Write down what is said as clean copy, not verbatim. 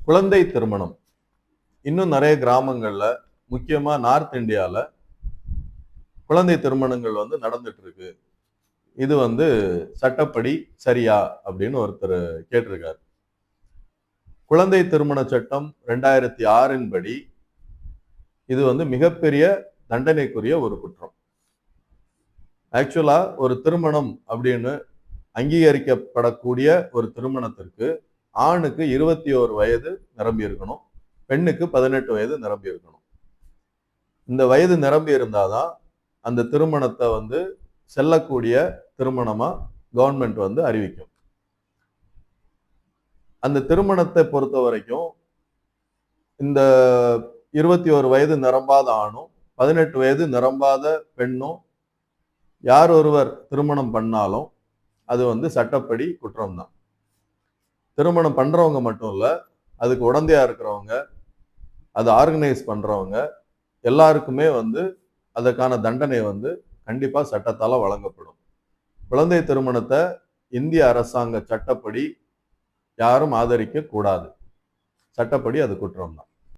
குழந்தை திருமணம் இன்னும் நிறைய கிராமங்கள்ல, முக்கியமா நார்த் இந்தியால குழந்தை திருமணங்கள் நடந்துட்டு இருக்கு. இது சட்டப்படி சரியா அப்படின்னு ஒருத்தர் கேட்டிருக்காரு. குழந்தை திருமண சட்டம் 2006 படி இது மிகப்பெரிய தண்டனைக்குரிய ஒரு குற்றம். ஆக்சுவலா ஒரு திருமணம் அப்படின்னு அங்கீகரிக்கப்படக்கூடிய ஒரு திருமணத்திற்கு ஆணுக்கு 21 வயது நிரம்பி இருக்கணும், பெண்ணுக்கு 18 வயது நிரம்பி இருக்கணும். இந்த வயது நிரம்பி இருந்தாதான் அந்த திருமணத்தை செல்லக்கூடிய திருமணமா கவர்மெண்ட் அறிவிக்கும். அந்த திருமணத்தை பொறுத்த வரைக்கும் இந்த 21 வயது நிரம்பாத ஆணும் 18 வயது நிரம்பாத பெண்ணும் யார் ஒருவர் திருமணம் பண்ணாலும் அது சட்டப்படி குற்றம் தான். திருமணம் பண்றவங்க மட்டும் இல்ல, அதுக்கு உடந்தையா இருக்கிறவங்க, அதை ஆர்கனைஸ் பண்றவங்க எல்லாருக்குமே அதற்கான தண்டனை கண்டிப்பா சட்டத்தால வழங்கப்படும். குழந்தை திருமணத்தை இந்திய அரசாங்க சட்டப்படி யாரும் ஆதரிக்க கூடாது. சட்டப்படி அது குற்றம் தான்.